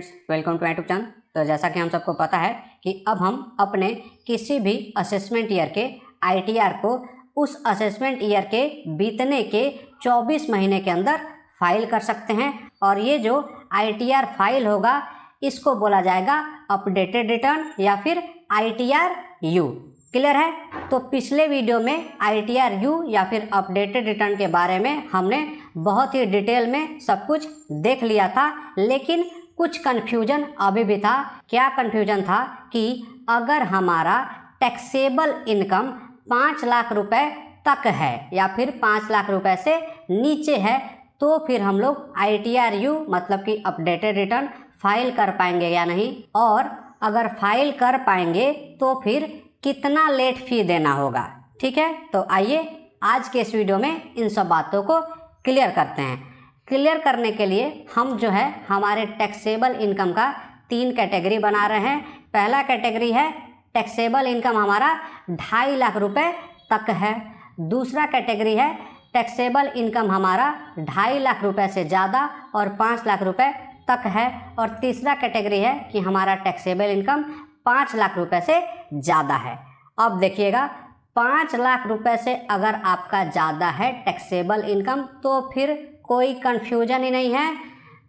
Friends, welcome to YouTube channel. तो जैसा कि हम सबको पता है कि अब हम अपने किसी भी असेसमेंट ईयर के आईटीआर को उस असेसमेंट ईयर के बीतने के 24 महीने के अंदर फाइल कर सकते हैं और ये जो आईटीआर फाइल होगा इसको बोला जाएगा अपडेटेड रिटर्न या फिर आईटीआर यू। क्लियर है? तो पिछले वीडियो में आईटीआर यू या फिर अपडेटेड रिटर्न के बारे में हमने बहुत ही डिटेल में सब कुछ देख लिया था, लेकिन कुछ कन्फ्यूजन अभी भी था। क्या कन्फ्यूजन था कि अगर हमारा टैक्सेबल इनकम 5 लाख रुपए तक है या फिर 5 लाख रुपए से नीचे है तो फिर हम लोग आईटीआर यू मतलब कि अपडेटेड रिटर्न फाइल कर पाएंगे या नहीं, और अगर फाइल कर पाएंगे तो फिर कितना लेट फी देना होगा। ठीक है, तो आइए आज के इस वीडियो में इन सब बातों को क्लियर करते हैं। क्लियर करने के लिए हम जो है हमारे टैक्सेबल इनकम का 3 कैटेगरी बना रहे हैं। पहला कैटेगरी है टैक्सेबल इनकम हमारा 2.5 लाख रुपए तक है। दूसरा कैटेगरी है टैक्सेबल इनकम हमारा 2.5 लाख रुपए से ज़्यादा और 5 लाख रुपए तक है। और तीसरा कैटेगरी है कि हमारा टैक्सेबल इनकम 5 लाख रुपए से ज़्यादा है। अब देखिएगा, 5 लाख रुपए से अगर आपका ज़्यादा है टैक्सेबल इनकम तो फिर कोई कन्फ्यूजन ही नहीं है।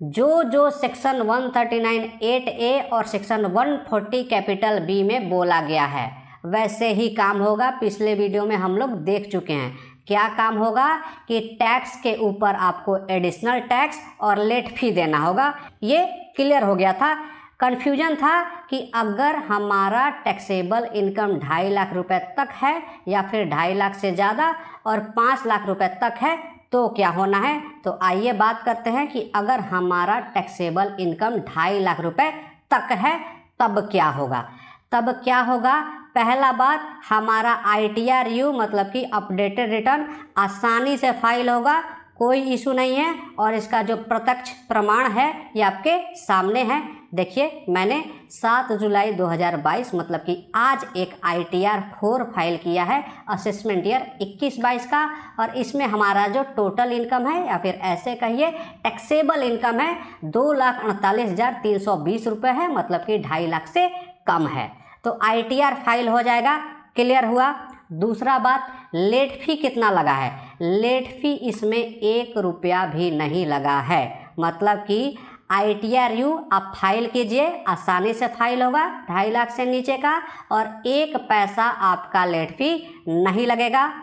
जो सेक्शन 139(8)A और सेक्शन 140 कैपिटल बी में बोला गया है वैसे ही काम होगा। पिछले वीडियो में हम लोग देख चुके हैं। क्या काम होगा कि टैक्स के ऊपर आपको एडिशनल टैक्स और लेट फी देना होगा। ये क्लियर हो गया था। कन्फ्यूजन था कि अगर हमारा टैक्सेबल इनकम 2.5 लाख रुपए तक है या फिर 2.5 लाख से ज़्यादा और 5 लाख रुपए तक है तो क्या होना है। तो आइए बात करते हैं कि अगर हमारा टैक्सेबल इनकम 2.5 लाख रुपए तक है तब क्या होगा। तब क्या होगा, पहला बात, हमारा आईटीआर यू मतलब कि अपडेटेड रिटर्न आसानी से फाइल होगा, कोई इशू नहीं है। और इसका जो प्रत्यक्ष प्रमाण है ये आपके सामने है। देखिए, मैंने 7 जुलाई 2022 मतलब कि आज एक आईटीआर 4 फाइल किया है असेसमेंट ईयर 21-22 का, और इसमें हमारा जो टोटल इनकम है या फिर ऐसे कहिए टैक्सेबल इनकम है 2,48,320 रुपये है, मतलब कि 2.5 लाख से कम है। तो आईटीआर फाइल हो जाएगा। क्लियर हुआ? दूसरा बात, लेट फी कितना लगा है। लेट फी इसमें 1 रुपया भी नहीं लगा है, मतलब कि आईटीआर यू आप फाइल कीजिए, आसानी से फाइल होगा 2.5 लाख से नीचे का, और 1 पैसा आपका लेट फी नहीं लगेगा।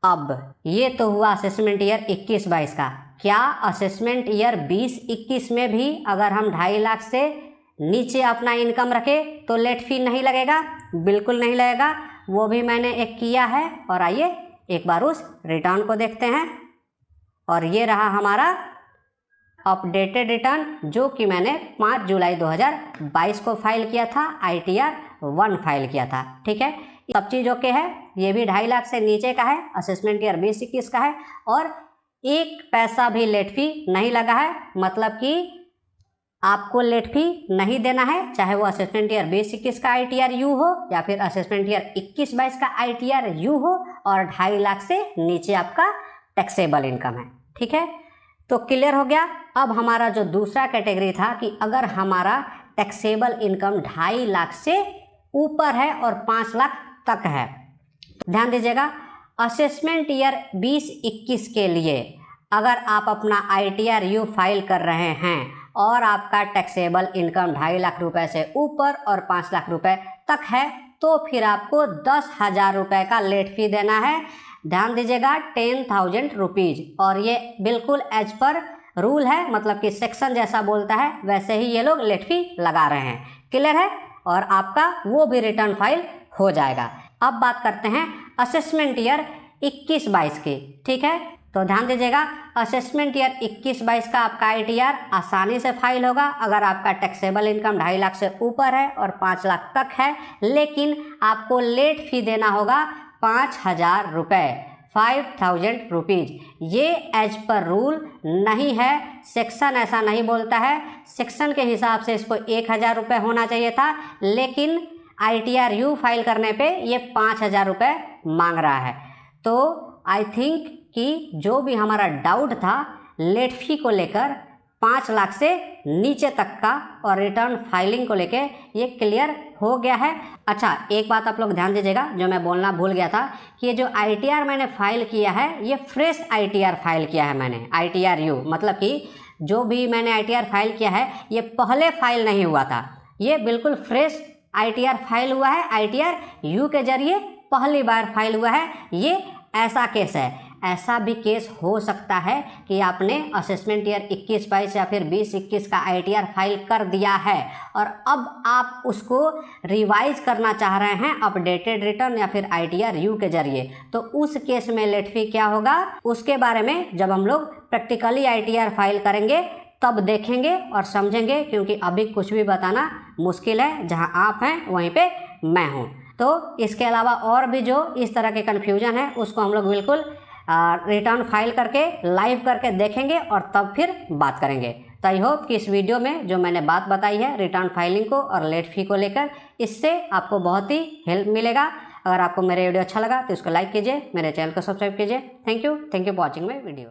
अब ये तो हुआ असेसमेंट ईयर 21-22 का। क्या असेसमेंट ईयर 20-21 में भी अगर हम 2.5 लाख से नीचे अपना इनकम रखें तो लेट फी नहीं लगेगा? बिल्कुल नहीं लगेगा। वो भी मैंने एक किया है, और आइए एक बार उस रिटर्न को देखते हैं। और ये रहा हमारा अपडेटेड रिटर्न जो कि मैंने 5 जुलाई 2022 को फाइल किया था, आईटीआर 1 फाइल किया था। ठीक है, सब चीज़ ओके है। ये भी 2.5 लाख से नीचे का है, असेसमेंट ईयर 20-21 का है, और 1 पैसा भी लेट फी नहीं लगा है, मतलब कि आपको लेट फी नहीं देना है, चाहे वो असेसमेंट ईयर 20-21 का आईटीआर यू हो या फिर असेसमेंट ईयर 21-22 का आईटीआर यू हो, और 2.5 लाख से नीचे आपका टैक्सेबल इनकम है। ठीक है, तो क्लियर हो गया। अब हमारा जो दूसरा कैटेगरी था कि अगर हमारा टैक्सेबल इनकम 2.5 लाख से ऊपर है और 5 लाख तक है। ध्यान दीजिएगा, असेसमेंट ईयर 20-21 के लिए अगर आप अपना आईटीआर यू फाइल कर रहे हैं और आपका टैक्सेबल इनकम 2.5 लाख रुपए से ऊपर और 5 लाख रुपए तक है तो फिर आपको 10,000 रुपये का लेट फी देना है। ध्यान दीजिएगा, 10,000 रुपीज़, और ये बिल्कुल एज पर रूल है, मतलब कि सेक्शन जैसा बोलता है वैसे ही ये लोग लेट फी लगा रहे हैं। क्लियर है? और आपका वो भी रिटर्न फाइल हो जाएगा। अब बात करते हैं असेसमेंट ईयर 21-22 की। ठीक है, तो ध्यान दीजिएगा, असेसमेंट ईयर 21-22 का आपका आईटीआर आसानी से फाइल होगा अगर आपका टैक्सेबल इनकम 2.5 लाख से ऊपर है और 5 लाख तक है, लेकिन आपको लेट फी देना होगा 5,000 रुपये, 5,000 रुपीज़। ये एज पर रूल नहीं है, सेक्शन ऐसा नहीं बोलता है। सेक्शन के हिसाब से इसको 1,000 रुपये होना चाहिए था, लेकिन आईटीआर यू फाइल करने पे ये 5,000 रुपये मांग रहा है। तो आई थिंक कि जो भी हमारा डाउट था लेट फी को लेकर 5 लाख से नीचे तक का और रिटर्न फाइलिंग को लेके ये क्लियर हो गया है। अच्छा, एक बात आप लोग ध्यान दीजिएगा जो मैं बोलना भूल गया था कि ये जो ITR मैंने फाइल किया है ये फ्रेश ITR फाइल किया है मैंने, ITR-U, मतलब कि जो भी मैंने ITR फाइल किया है ये पहले फाइल नहीं हुआ था, ये बिल्कुल फ्रेश ITR फाइल हुआ है, ITR-U के जरिए पहली बार फाइल हुआ है। ये ऐसा केस है, ऐसा भी केस हो सकता है कि आपने असेसमेंट ईयर 21-22 या फिर 20-21 का ITR फाइल कर दिया है और अब आप उसको रिवाइज करना चाह रहे हैं अपडेटेड रिटर्न या फिर ITR-U के जरिए, तो उस केस में लेट फी क्या होगा उसके बारे में जब हम लोग प्रैक्टिकली ITR फाइल करेंगे तब देखेंगे और समझेंगे, क्योंकि अभी कुछ भी बताना मुश्किल है, जहां आप हैं वहीं पे मैं हूं। तो इसके अलावा और भी जो इस तरह के कन्फ्यूजन है उसको हम लोग बिल्कुल रिटर्न फाइल करके लाइव करके देखेंगे और तब फिर बात करेंगे। तो आई होप कि इस वीडियो में जो मैंने बात बताई है रिटर्न फाइलिंग को और लेट फी को लेकर, इससे आपको बहुत ही हेल्प मिलेगा। अगर आपको मेरे वीडियो अच्छा लगा तो इसको लाइक कीजिए, मेरे चैनल को सब्सक्राइब कीजिए। Thank you for watching my video.